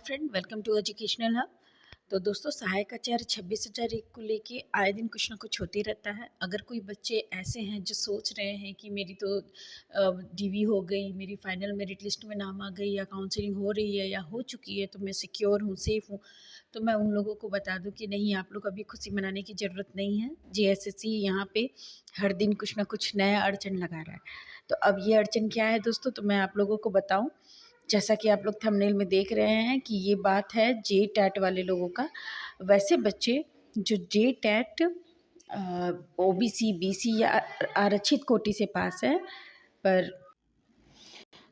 Friend, welcome to educational hub. तो दोस्तों, सहायक आचार्य 26,001 को लेके आए दिन कुछ ना कुछ होते रहता है। अगर कोई बच्चे ऐसे हैं जो सोच रहे हैं कि मेरी तो डीवी हो गई, मेरी फाइनल मेरिट लिस्ट में नाम आ गई, या काउंसलिंग हो रही है या हो चुकी है, तो मैं सिक्योर हूँ, सेफ़ हूँ, तो मैं उन लोगों को बता दूं कि नहीं, आप लोग अभी खुशी मनाने की ज़रूरत नहीं है। जेएसएससी यहाँ पे हर दिन कुछ ना कुछ नया अड़चन लगा रहा है। तो अब ये अड़चन क्या है दोस्तों, तो मैं आप लोगों को बताऊँ। जैसा कि आप लोग थंबनेल में देख रहे हैं कि ये बात है जे टैट वाले लोगों का। वैसे बच्चे जो जे टैट ओबीसी, बीसी या आरक्षित कोटि से पास है, पर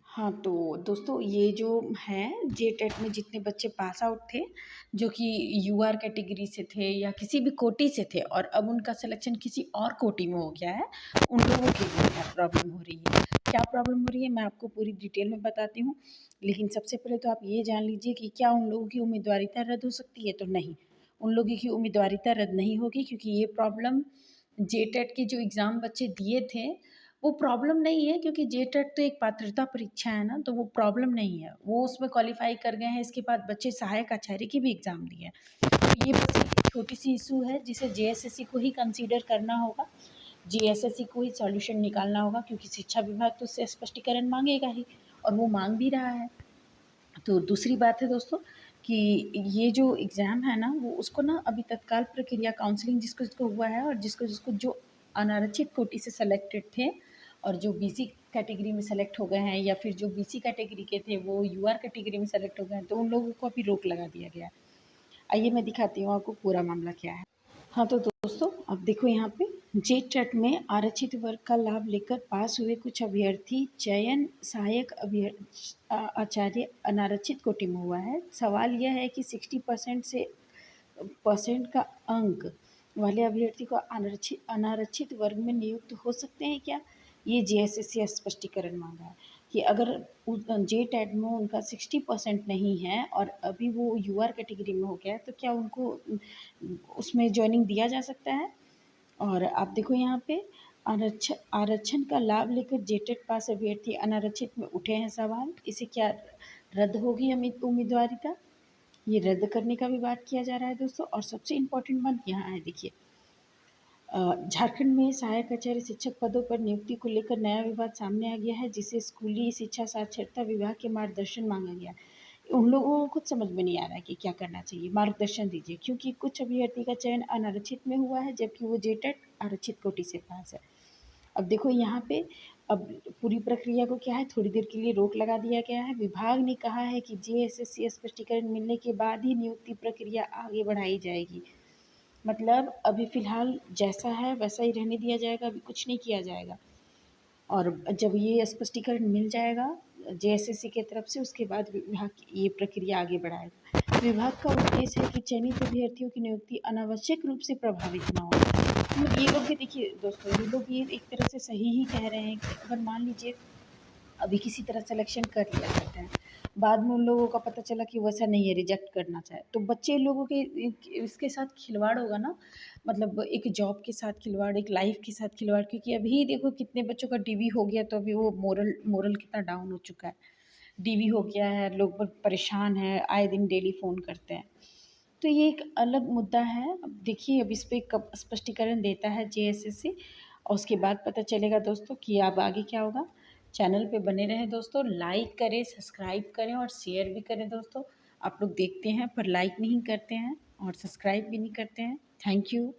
हाँ, तो दोस्तों ये जो है जे टेट में जितने बच्चे पास आउट थे, जो कि यूआर कैटेगरी से थे या किसी भी कोटि से थे, और अब उनका सिलेक्शन किसी और कोटि में हो गया है, उन लोगों के लिए क्या प्रॉब्लम हो रही है। क्या प्रॉब्लम हो रही है मैं आपको पूरी डिटेल में बताती हूँ। लेकिन सबसे पहले तो आप ये जान लीजिए कि क्या उन लोगों की उम्मीदवारिता रद्द हो सकती है। तो नहीं, उन लोगों की उम्मीदवारिता रद्द नहीं होगी, क्योंकि ये प्रॉब्लम जे टेट के जो एग्ज़ाम बच्चे दिए थे वो प्रॉब्लम नहीं है, क्योंकि जे टेट तो एक पात्रता परीक्षा है ना, तो वो प्रॉब्लम नहीं है। वो उसमें क्वालिफाई कर गए हैं। इसके बाद बच्चे सहायक आचार्य की भी एग्ज़ाम दिए हैं। तो ये बस एक छोटी सी इशू है जिसे जेएसएससी को ही कंसीडर करना होगा, जेएसएससी को ही सॉल्यूशन निकालना होगा, क्योंकि शिक्षा विभाग तो उससे स्पष्टीकरण मांगेगा ही, और वो मांग भी रहा है। तो दूसरी बात है दोस्तों कि ये जो एग्ज़ाम है ना, वो उसको ना अभी तत्काल प्रक्रिया काउंसलिंग जिसको जिसको हुआ है, और जिसको जिसको जो अनारक्षित कोटि से सेलेक्टेड थे और जो बीसी कैटेगरी में सेलेक्ट हो गए हैं, या फिर जो बीसी कैटेगरी के थे वो यूआर कैटेगरी में सेलेक्ट हो गए हैं, तो उन लोगों को अभी रोक लगा दिया गया है। आइए मैं दिखाती हूँ आपको पूरा मामला क्या है। हाँ, तो दोस्तों अब देखो यहाँ पे जे टेट में आरक्षित वर्ग का लाभ लेकर पास हुए कुछ अभ्यर्थी चयन सहायक आचार्य अनारक्षित कोटि में हुआ है। सवाल यह है कि 60% से परसेंट का अंक वाले अभ्यर्थी को अनारक्षित वर्ग में नियुक्त हो सकते हैं क्या? ये जेएसएससी स्पष्टीकरण मांगा है कि अगर जे टेट में उनका 60% नहीं है और अभी वो यूआर कैटेगरी में हो गया है, तो क्या उनको उसमें ज्वाइनिंग दिया जा सकता है। और आप देखो यहाँ पे आरक्षण का लाभ लेकर जेटेट पास अभ्यर्थी अनारक्षित में उठे हैं सवाल। इसे क्या रद्द होगी उम्मीदवारिता? ये रद्द करने का भी बात किया जा रहा है दोस्तों। और सबसे इम्पोर्टेंट बात यहाँ है, देखिए, झारखंड में सहायक आचार्य शिक्षक पदों पर नियुक्ति को लेकर नया विवाद सामने आ गया है, जिसे स्कूली शिक्षा साक्षरता विभाग के मार्गदर्शन मांगा गया। उन लोगों को खुद समझ में नहीं आ रहा है कि क्या करना चाहिए, मार्गदर्शन दीजिए, क्योंकि कुछ अभ्यर्थी का चयन अनारक्षित में हुआ है, जबकि वो जेटेट आरक्षित कोटि से पास है। अब देखो यहाँ पे अब पूरी प्रक्रिया को क्या है, थोड़ी देर के लिए रोक लगा दिया गया है। विभाग ने कहा है कि जेएसएससी स्पष्टीकरण मिलने के बाद ही नियुक्ति प्रक्रिया आगे बढ़ाई जाएगी। मतलब अभी फ़िलहाल जैसा है वैसा ही रहने दिया जाएगा, अभी कुछ नहीं किया जाएगा। और जब ये स्पष्टीकरण मिल जाएगा जेएसएससी की तरफ से, उसके बाद विभाग ये प्रक्रिया आगे बढ़ाएगा। विभाग का उद्देश्य है कि चयनित अभ्यर्थियों की नियुक्ति अनावश्यक रूप से प्रभावित न हो। तो ये लोग भी देखिए दोस्तों, ये लोग ये एक तरह से सही ही कह रहे हैं कि अगर मान लीजिए अभी किसी तरह सिलेक्शन कर लिया जाता है, बाद में उन लोगों का पता चला कि वैसा नहीं है, रिजेक्ट करना चाहे, तो बच्चे लोगों के इसके साथ खिलवाड़ होगा ना। मतलब एक जॉब के साथ खिलवाड़, एक लाइफ के साथ खिलवाड़, क्योंकि अभी देखो कितने बच्चों का डीवी हो गया, तो अभी वो मोरल कितना डाउन हो चुका है। डीवी हो गया है, लोग बहुत परेशान हैं, आए दिन डेली फ़ोन करते हैं। तो ये एक अलग मुद्दा है। अब देखिए अब इस पे कब स्पष्टीकरण देता है जेएसएससी, और उसके बाद पता चलेगा दोस्तों कि अब आगे क्या होगा। चैनल पे बने रहें दोस्तों, लाइक करें, सब्सक्राइब करें और शेयर भी करें दोस्तों। आप लोग देखते हैं पर लाइक नहीं करते हैं और सब्सक्राइब भी नहीं करते हैं। Thank you.